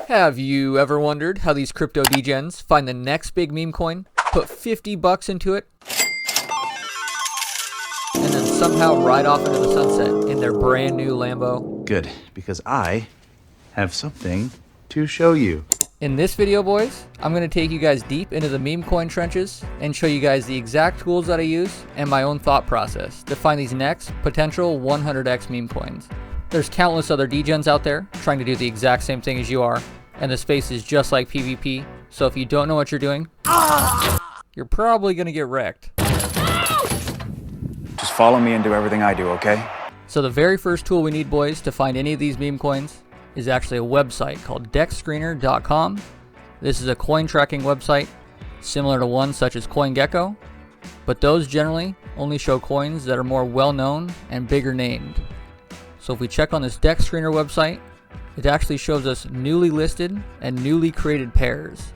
Have you ever wondered how these crypto degens find the next big meme coin, put $50 into it, and then somehow ride off into the sunset in their brand new Lambo? Good, because I have something to show you. In this video, boys, I'm going to take you guys deep into the meme coin trenches and show you guys the exact tools that I use and my own thought process to find these next potential 100x meme coins. There's countless other degens out there trying to do the exact same thing as you are, and the space is just like PvP, so if you don't know what you're doing, you're probably going to get wrecked. Just follow me and do everything I do, okay? So the very first tool we need, boys, to find any of these meme coins is actually a website called Dexscreener.com. This is a coin tracking website similar to one such as CoinGecko, but those generally only show coins that are more well known and bigger named. So if we check on this Dexscreener website, it actually shows us newly listed and newly created pairs.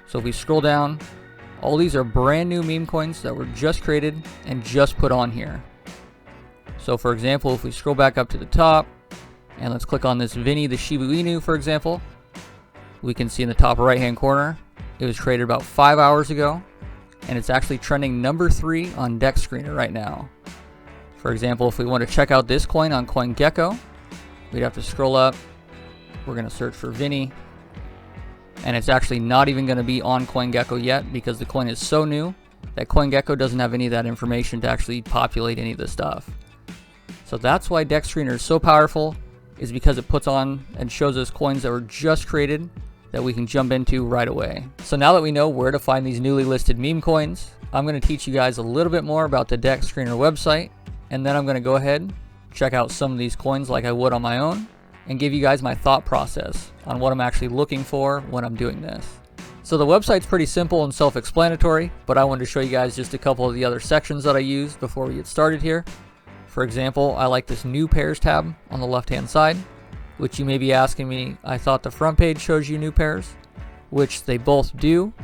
So if we scroll down, all these are brand new meme coins that were just created and just put on here. So for example, if we scroll back up to the top, and let's click on this Vinny the Shiba Inu, for example, we can see in the top right hand corner, it was created about 5 hours ago, and it's actually trending number 3 on Dexscreener right now. For example, if we want to check out this coin on CoinGecko, we'd have to scroll up. We're going to search for Vinny, and it's actually not even going to be on CoinGecko yet because the coin is so new that CoinGecko doesn't have any of that information to actually populate any of this stuff. So that's why Dexscreener is so powerful, is because it puts on and shows us coins that were just created that we can jump into right away. So now that we know where to find these newly listed meme coins, I'm going to teach you guys a little bit more about the Dexscreener website, and then I'm going to go ahead, check out some of these coins like I would on my own, and give you guys my thought process on what I'm actually looking for when I'm doing this. So the website's pretty simple and self-explanatory, but I wanted to show you guys just a couple of the other sections that I used before we get started here. For example, I like this new pairs tab on the left hand side, which you may be asking me, I thought the front page shows you new pairs, which they both do,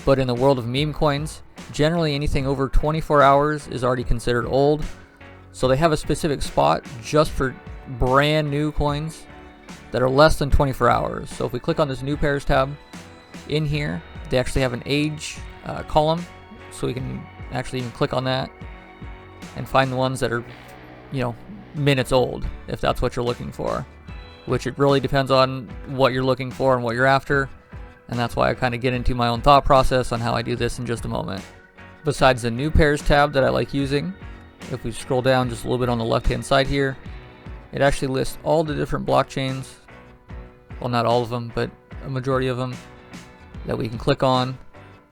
but in the world of meme coins, generally anything over 24 hours is already considered old. So they have a specific spot just for brand new coins that are less than 24 hours. So if we click on this new pairs tab, in here they actually have an age column, so we can actually even click on that and find the ones that are, you know, minutes old, if that's what you're looking for, which it really depends on what you're looking for and what you're after, and that's why I kind of get into my own thought process on how I do this in just a moment. Besides the new pairs tab that I like using, if we scroll down just a little bit on the left hand side here, it actually lists all the different blockchains, well, not all of them, but a majority of them, that we can click on,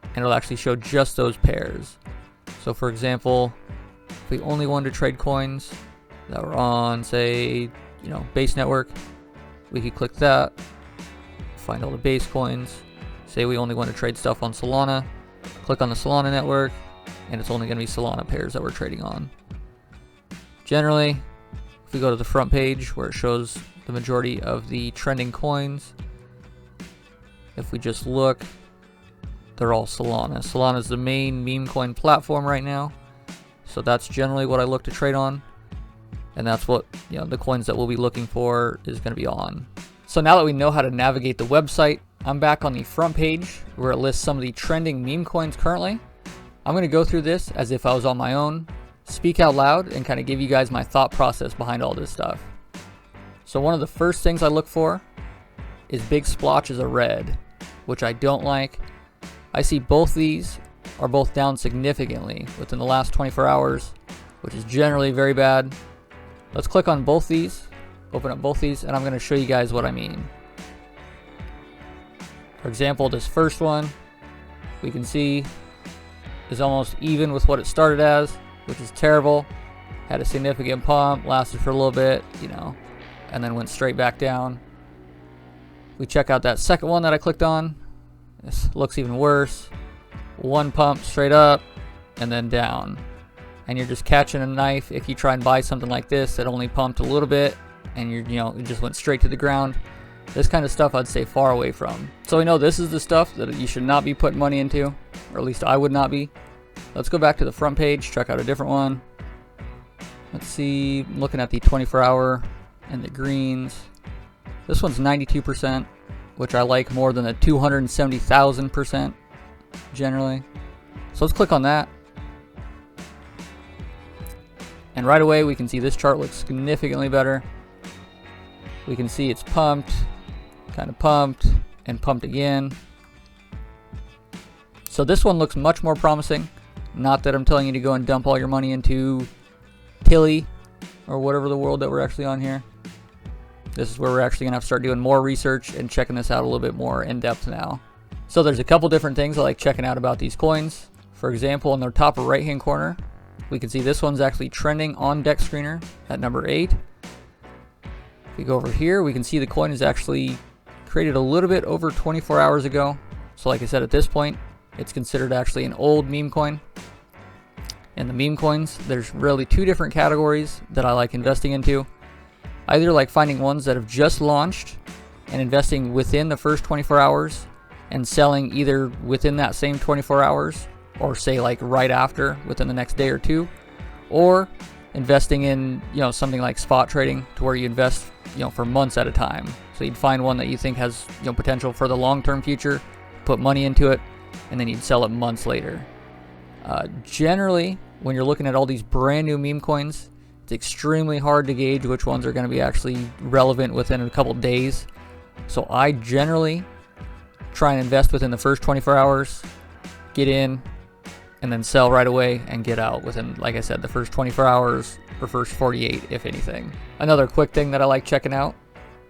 and it'll actually show just those pairs. So for example, if we only wanted to trade coins that were on, say, you know, Base Network, we could click that, find all the base coins. Say we only want to trade stuff on Solana, click on the Solana network, and it's only going to be Solana pairs that we're trading on. Generally, if we go to the front page where it shows the majority of the trending coins, if we just look, they're all Solana. Solana is the main meme coin platform right now, so that's generally what I look to trade on, and that's what, you know, the coins that we'll be looking for is going to be on. So now that we know how to navigate the website, I'm back on the front page where it lists some of the trending meme coins currently. I'm going to go through this as if I was on my own, speak out loud, and kind of give you guys my thought process behind all this stuff. So one of the first things I look for is big splotches of red, which I don't like. I see both these are both down significantly within the last 24 hours, which is generally very bad. Let's click on both these, open up both these, and I'm going to show you guys what I mean. For example, this first one, we can see is almost even with what it started as, which is terrible. Had a significant pump, lasted for a little bit, you know, and then went straight back down. We check out that second one that I clicked on. This looks even worse. One pump straight up and then down. And you're just catching a knife if you try and buy something like this that only pumped a little bit and it just went straight to the ground. This kind of stuff I'd stay far away from. So we know this is the stuff that you should not be putting money into, or at least I would not be. Let's go back to the front page, check out a different one. Let's see, looking at the 24 hour and the greens. This one's 92%. which I like more than the 270,000% generally. So let's click on that. And right away we can see this chart looks significantly better. We can see it's pumped, kind of pumped, and pumped again. So this one looks much more promising. Not that I'm telling you to go and dump all your money into Tilly or whatever the world that we're actually on here. This is where we're actually going to have to start doing more research and checking this out a little bit more in depth now. So there's a couple different things I like checking out about these coins. For example, in the top right hand corner, we can see this one's actually trending on Dexscreener at number 8. If we go over here, we can see the coin is actually created a little bit over 24 hours ago. So like I said, at this point, it's considered actually an old meme coin. And the meme coins, there's really two different categories that I like investing into. I either like finding ones that have just launched and investing within the first 24 hours and selling either within that same 24 hours or say like right after within the next day or two, or investing in, you know, something like spot trading to where you invest, you know, for months at a time. So you'd find one that you think has, you know, potential for the long-term future, put money into it, and then you'd sell it months later. Generally, when you're looking at all these brand new meme coins, it's extremely hard to gauge which ones are going to be actually relevant within a couple days. So I generally try and invest within the first 24 hours, get in, and then sell right away and get out within, like I said, the first 24 hours or first 48, if anything. Another quick thing that I like checking out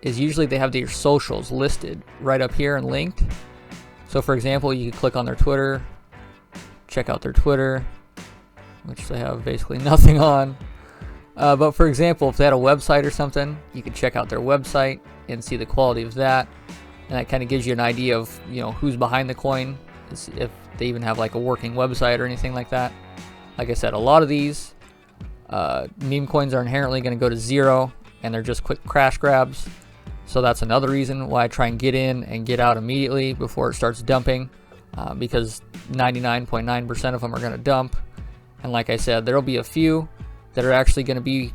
is usually they have their socials listed right up here and linked. So for example, you can click on their Twitter, check out their Twitter, which they have basically nothing on. But for example, if they had a website or something, you can check out their website and see the quality of that. And that kind of gives you an idea of, you know, who's behind the coin, if they even have like a working website or anything like that. Like I said, a lot of these meme coins are inherently going to go to zero, and they're just quick crash grabs. So that's another reason why I try and get in and get out immediately before it starts dumping, because 99.9% of them are going to dump. And like I said, there'll be a few that are actually going to be,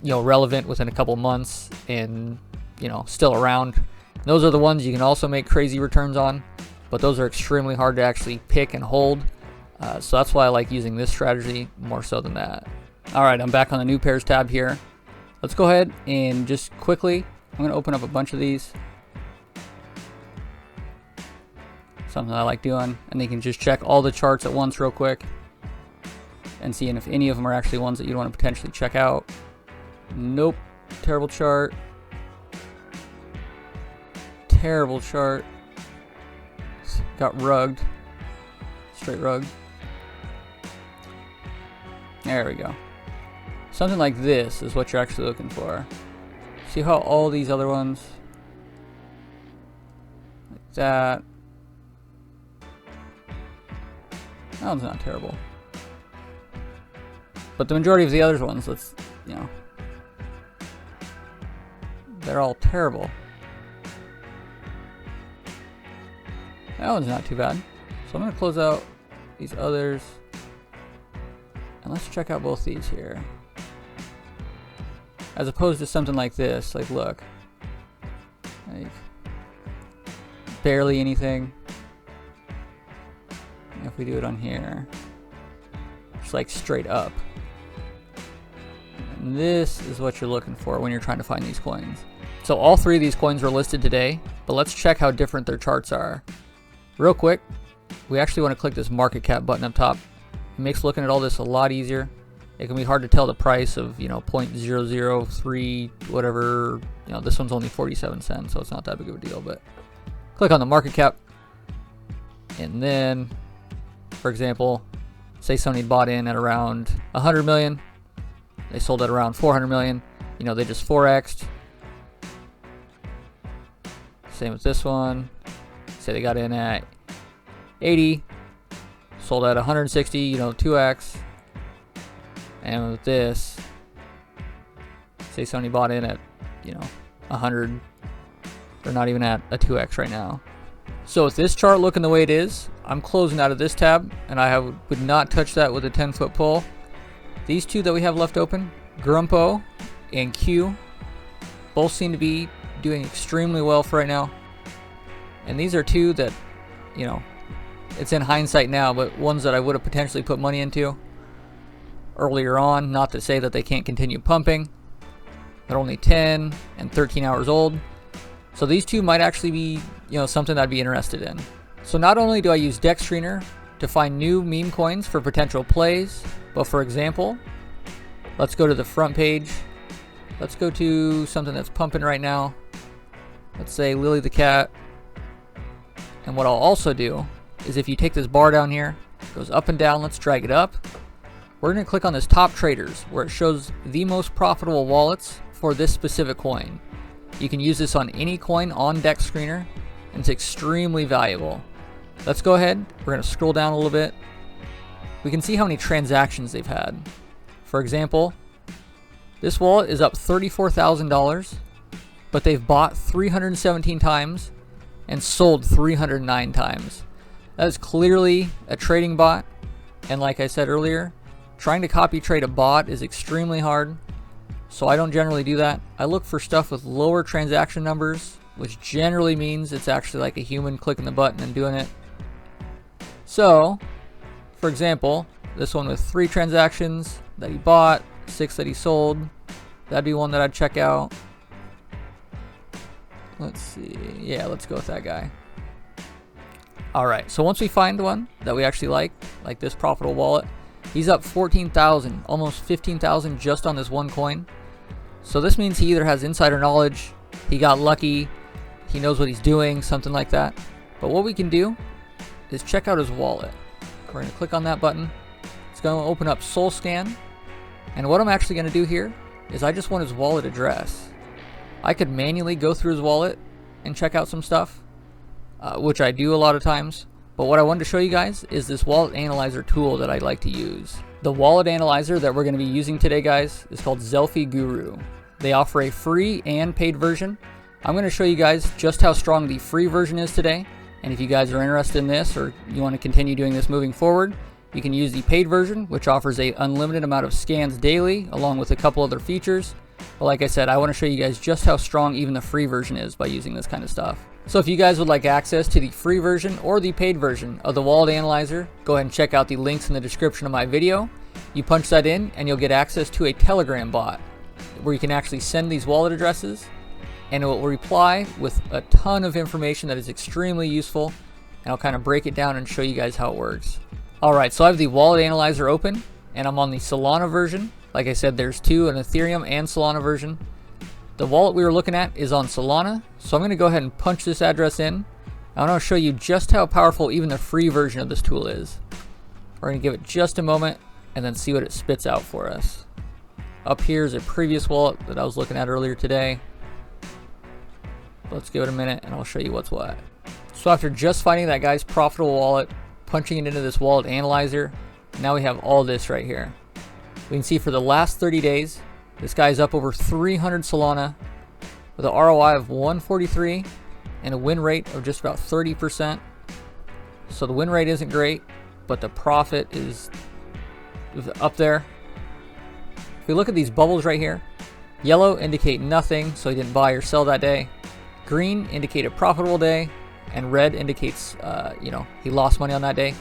you know, relevant within a couple months and, you know, still around. Those are the ones you can also make crazy returns on, but those are extremely hard to actually pick and hold. So that's why I like using this strategy more so than that. All right, I'm back on the new pairs tab here. Let's go ahead and just quickly, I'm going to open up a bunch of these. Something I like doing, and then you can just check all the charts at once real quick and seeing if any of them are actually ones that you want to potentially check out. Nope. Terrible chart. Terrible chart. Got rugged. Straight rugged. There we go. Something like this is what you're actually looking for. See how all these other ones, like that. That one's not terrible. But the majority of the other ones, let's, you know, they're all terrible. That one's not too bad. So I'm going to close out these others. And let's check out both these here. As opposed to something like this, like look. Like, barely anything. And if we do it on here, it's like straight up. And this is what you're looking for when you're trying to find these coins. So all three of these coins are listed today, but let's check how different their charts are. Real quick, we actually want to click this market cap button up top. It makes looking at all this a lot easier. It can be hard to tell the price of, you know, 0.003 whatever. You know, this one's only 47 cents, so it's not that big of a deal, but click on the market cap. And then, for example, say somebody bought in at around 100 million. They sold at around 400 million. You know, they just 4x'd. Same with this one. Say they got in at 80, sold at 160, you know, 2x. And with this, say somebody bought in at, you know, 100. They're not even at a 2x right now. So with this chart looking the way it is, I'm closing out of this tab, and I would not touch that with a 10-foot pole. These two that we have left open, Grumpo and Q, both seem to be doing extremely well for right now. And these are two that, you know, it's in hindsight now, but ones that I would have potentially put money into earlier on. Not to say that they can't continue pumping. They're only 10 and 13 hours old. So these two might actually be, you know, something I'd be interested in. So not only do I use Dexscreener to find new meme coins for potential plays, but for example, let's go to the front page. Let's go to something that's pumping right now. Let's say Lily the Cat. And what I'll also do is if you take this bar down here, it goes up and down, let's drag it up. We're going to click on this top traders where it shows the most profitable wallets for this specific coin. You can use this on any coin on Dexscreener, and it's extremely valuable. Let's go ahead, we're going to scroll down a little bit. We can see how many transactions they've had. For example, this wallet is up $34,000, but they've bought 317 times and sold 309 times. That is clearly a trading bot, and like I said earlier, trying to copy trade a bot is extremely hard, so I don't generally do that. I look for stuff with lower transaction numbers, which generally means it's actually like a human clicking the button and doing it. So, for example, this one with 3 transactions that he bought, 6 that he sold, that'd be one that I'd check out. Let's see, yeah, let's go with that guy. Alright, so once we find one that we actually like this profitable wallet, he's up 14,000, almost 15,000 just on this one coin. So this means he either has insider knowledge, he got lucky, he knows what he's doing, something like that. But what we can do is check out his wallet. We're going to click on that button. It's going to open up SolScan. And what I'm actually going to do here is I just want his wallet address. I could manually go through his wallet and check out some stuff, which I do a lot of times. But what I wanted to show you guys is this wallet analyzer tool that I like to use. The wallet analyzer that we're going to be using today, guys, is called ZELFIGURU. They offer a free and paid version. I'm going to show you guys just how strong the free version is today. And if you guys are interested in this or you want to continue doing this moving forward, you can use the paid version, which offers an unlimited amount of scans daily, along with a couple other features. But like I said, I want to show you guys just how strong even the free version is by using this kind of stuff. So if you guys would like access to the free version or the paid version of the wallet analyzer, go ahead and check out the links in the description of my video. You punch that in and you'll get access to a Telegram bot where you can actually send these wallet addresses, and it will reply with a ton of information that is extremely useful, and I'll kind of break it down and show you guys how it works. Alright, so I have the wallet analyzer open, and I'm on the Solana version. Like I said, there's two, an Ethereum and Solana version. The wallet we were looking at is on Solana, so I'm going to go ahead and punch this address in. I want to show you just how powerful even the free version of this tool is. We're going to give it just a moment and then see what it spits out for us. Up here is a previous wallet that I was looking at earlier today. Let's give it a minute and I'll show you what's what. So after just finding that guy's profitable wallet, punching it into this wallet analyzer, now we have all this right here. We can see for the last 30 days, this guy's up over 300 Solana with an ROI of 143 and a win rate of just about 30%. So the win rate isn't great, but the profit is up there. If we look at these bubbles right here, yellow indicate nothing, so he didn't buy or sell that day. Green indicate a profitable day, and red indicates, he lost money on that day.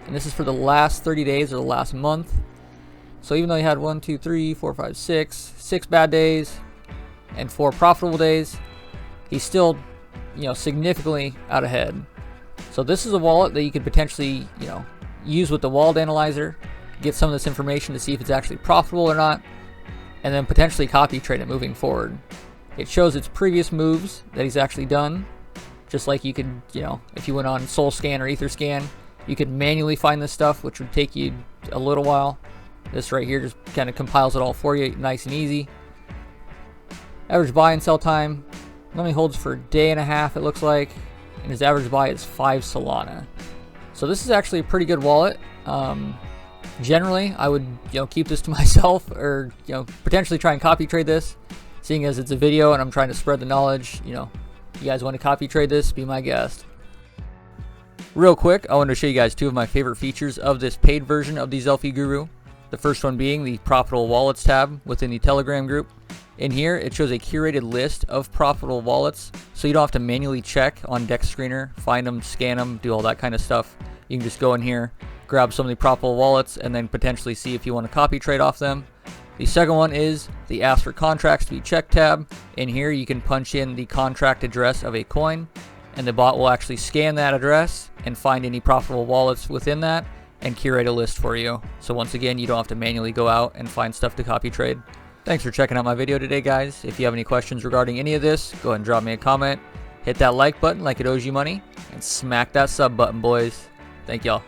And this is for the last 30 days or the last month. So even though he had 6 bad days and 4 profitable days, he's still, significantly out ahead. So this is a wallet that you could potentially, use with the wallet analyzer, get some of this information to see if it's actually profitable or not, and then potentially copy trade it moving forward. It shows its previous moves that he's actually done, just like you could, if you went on SolScan or EtherScan, you could manually find this stuff, which would take you a little while. This right here just kind of compiles it all for you, nice and easy. Average buy and sell time only holds for a day and a half, it looks like, and his average buy is 5 Solana. So this is actually a pretty good wallet. Generally, I would keep this to myself, or potentially try and copy trade this, seeing as it's a video and I'm trying to spread the knowledge. You guys want to copy trade this, be my guest. Real quick, I want to show you guys 2 of my favorite features of this paid version of the ZELFIGURU. The first one being the profitable wallets tab within the Telegram group. In here, it shows a curated list of profitable wallets, so you don't have to manually check on Dexscreener, find them, scan them, do all that kind of stuff. You can just go in here, grab some of the profitable wallets, and then potentially see if you want to copy trade off them. The second one is the Ask for Contracts to be Checked tab. In here, you can punch in the contract address of a coin, and the bot will actually scan that address and find any profitable wallets within that and curate a list for you. So once again, you don't have to manually go out and find stuff to copy trade. Thanks for checking out my video today, guys. If you have any questions regarding any of this, go ahead and drop me a comment. Hit that like button like it owes you money, and smack that sub button, boys. Thank y'all.